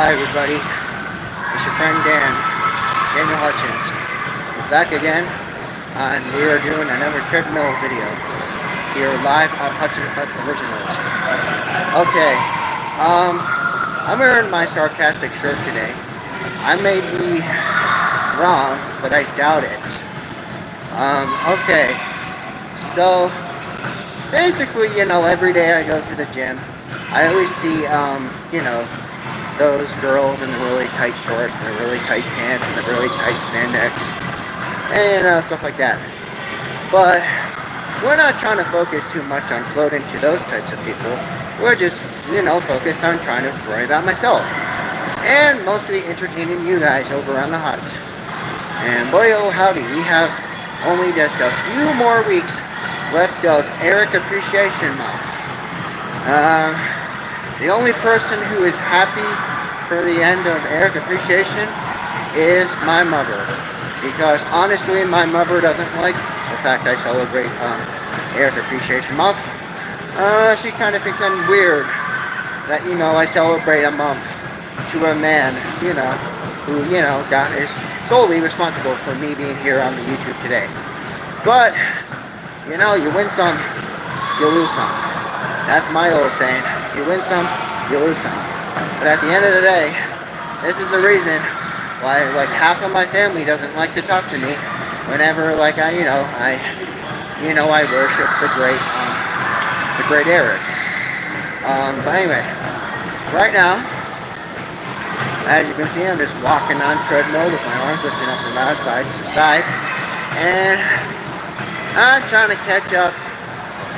Hi everybody, it's your friend Daniel Hutchins. We're back again, and we are doing another Treadmill video here live on Hutchins Hut Originals. Okay, I'm wearing my sarcastic shirt today. I may be wrong, but I doubt it. Okay, so basically, every day I go to the gym, I always see, those girls in the really tight shorts and the really tight pants and the really tight spandex and stuff like that. But we're not trying to focus too much on floating to those types of people. We're just, focused on trying to worry about myself and mostly entertaining you guys over on the hut. And boy, oh howdy, we have only just a few more weeks left of Eric Appreciation Month. The only person who is happy for the end of Eric Appreciation is my mother. Because honestly, my mother doesn't like the fact I celebrate Eric Appreciation Month. She kind of thinks I'm weird that, I celebrate a month to a man, who, is solely responsible for me being here on the YouTube today. But, you win some, you lose some. That's my old saying. You win some, you lose some. But at the end of the day, this is the reason why, half of my family doesn't like to talk to me whenever, I worship the great Eric. But anyway, right now, as you can see, I'm just walking on treadmill with my arms lifting up from side to side, and I'm trying to catch up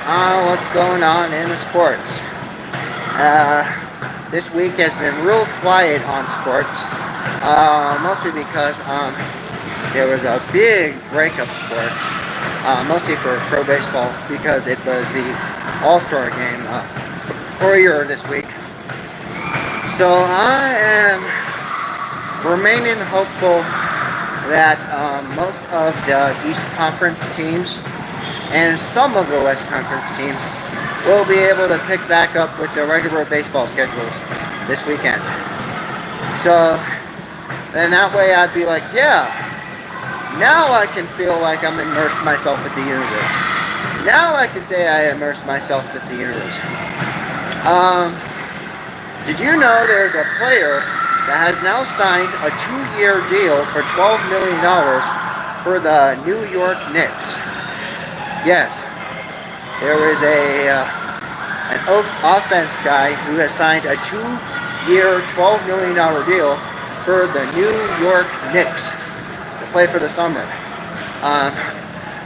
on what's going on in the sports. This week has been real quiet on sports, mostly because there was a big break of sports, mostly for pro baseball, because it was the All-Star game earlier this week. So I am remaining hopeful that most of the East Conference teams and some of the West Conference teams will be able to pick back up with their regular baseball schedules this weekend. So then that way I'd be like, yeah, now I can feel like I'm immersed myself with the universe. Now I can say I immersed myself with the universe. Did you know there's a player that has now signed a 2-year deal for $12 million for the New York Knicks? Yes, there is an offense guy who has signed a 2-year, $12 million deal for the New York Knicks to play for the summer.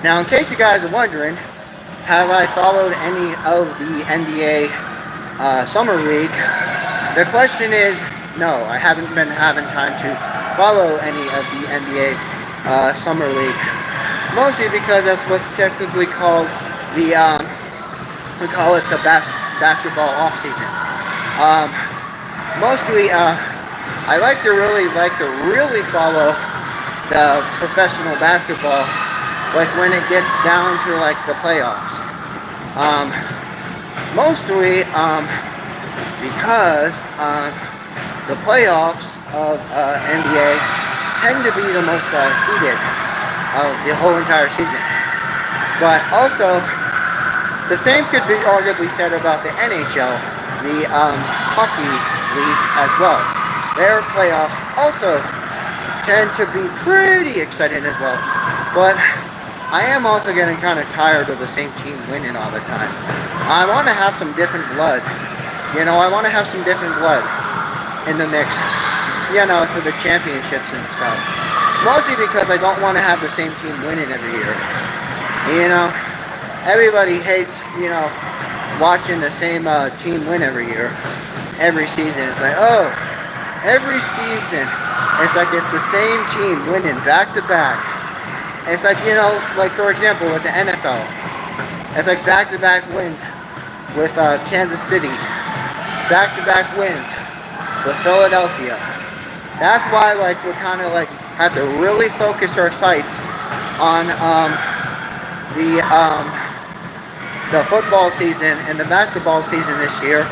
Now, in case you guys are wondering, have I followed any of the NBA Summer League? The question is, no, I haven't been having time to follow any of the NBA Summer League. Mostly because that's what's technically called we call it the basketball off season. Mostly, I like to really follow the professional basketball, when it gets down to the playoffs. Mostly, because the playoffs of NBA tend to be the most heated of the whole entire season. But also, the same could be arguably said about the NHL, the hockey league as well. Their playoffs also tend to be pretty exciting as well. But I am also getting kind of tired of the same team winning all the time. I want to have some different blood. I want to have some different blood in the mix, for the championships and stuff. Mostly because I don't want to have the same team winning every year. Everybody hates, watching the same team win every year, every season. It's like, oh, every season, it's like it's the same team winning back to back. It's like, for example, with the NFL, it's like back-to-back wins with Kansas City, back-to-back wins with Philadelphia. That's why, we're kind of have to really focus our sights on the football season and the basketball season this year.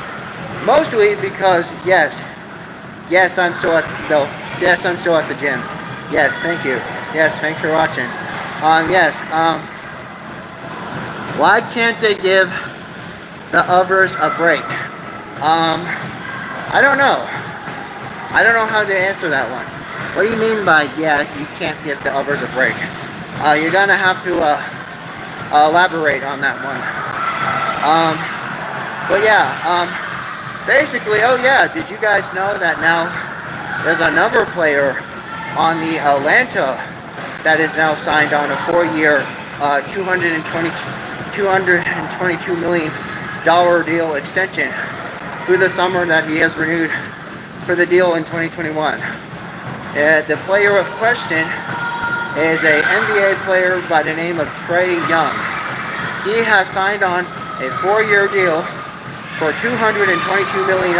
Mostly because, yes, Yes, I'm still at no. Yes, I'm still at the gym. Yes, thank you. Yes, thanks for watching. Yes. Why can't they give the others a break? I don't know. I don't know how to answer that one. What do you mean by, yeah, you can't give the others a break? You're gonna have to elaborate on that one. But yeah, basically, oh yeah, did you guys know that now there's another player on the Atlanta that is now signed on a 4-year, $222 million deal extension through the summer that he has renewed for the deal in 2021. The player of question is a NBA player by the name of Trae Young. He has signed on a 4-year deal for $222 million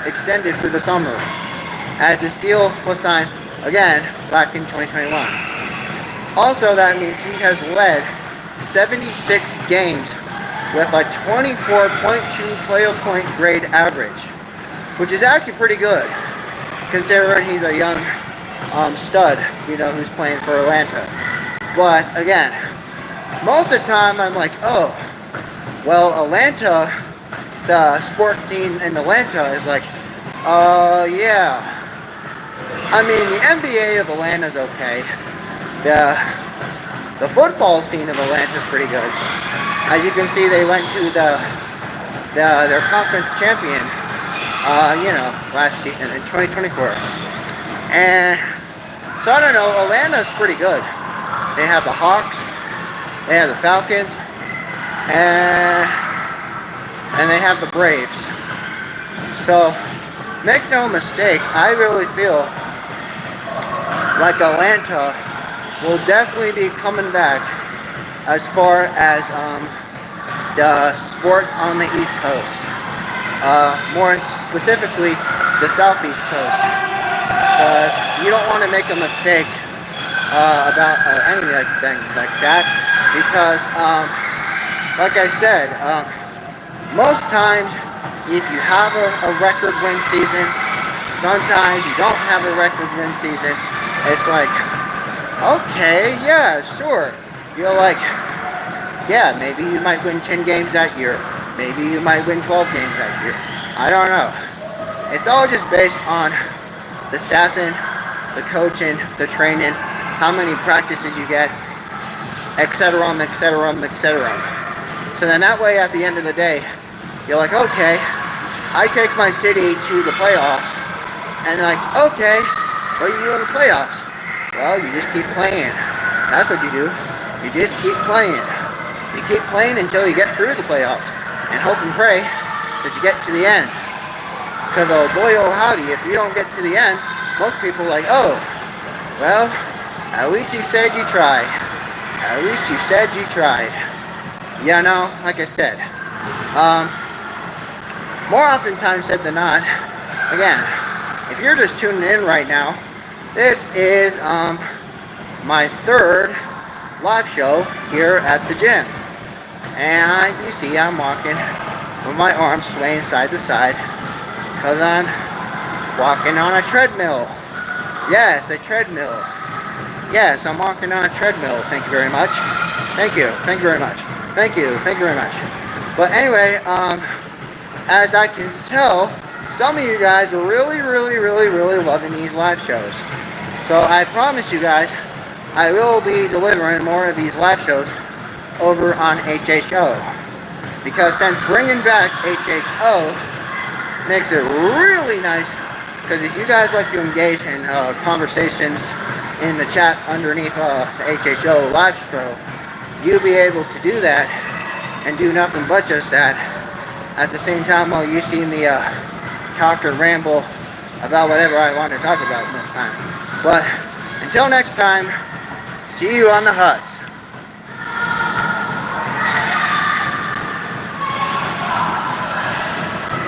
extended through the summer, as this deal was signed again back in 2021. Also, that means he has led 76 games with a 24.2 player point grade average, which is actually pretty good considering he's a young stud, who's playing for Atlanta. But again, most of the time I'm like, oh, well, Atlanta, the sports scene in Atlanta is like, yeah. I mean, the NBA of Atlanta is okay. The football scene of Atlanta is pretty good. As you can see, they went to their conference champion, last season in 2024. And so I don't know, Atlanta's pretty good. They have the Hawks, they have the Falcons, and they have the Braves. So make no mistake, I really feel like Atlanta will definitely be coming back as far as the sports on the East Coast. More specifically, the Southeast Coast. Because you don't want to make a mistake about anything like that. Because, like I said, most times, if you have a record win season, sometimes you don't have a record win season. It's like, okay, yeah, sure. You're like, yeah, maybe you might win 10 games that year. Maybe you might win 12 games that year. I don't know. It's all just based on the staffing, the coaching, the training, how many practices you get, etc., etc., etc. So then that way, at the end of the day, you're like, okay, I take my city to the playoffs, and like, okay, what do you do in the playoffs? Well, you just keep playing. That's what you do. You just keep playing. You keep playing until you get through the playoffs, and hope and pray that you get to the end. Because oh boy, oh howdy, if you don't get to the end, most people are like, oh, well, at least you said you tried. At least you said you tried. Yeah, no, like I said, more oftentimes said than not, again, if you're just tuning in right now, this is my 3rd live show here at the gym. And you see I'm walking with my arms swaying side to side because I'm walking on a treadmill. Yes, a treadmill. Yes, I'm walking on a treadmill. Thank you very much. Thank you. Thank you very much. Thank you. Thank you very much. But anyway, as I can tell, some of you guys are really, really, really, really loving these live shows. So I promise you guys, I will be delivering more of these live shows over on HHO. Because since bringing back HHO makes it really nice, because if you guys like to engage in conversations in the chat underneath the HHO live show, you'll be able to do that and do nothing but just that at the same time while you see me talk or ramble about whatever I want to talk about this time. But until next time, see you on the huts.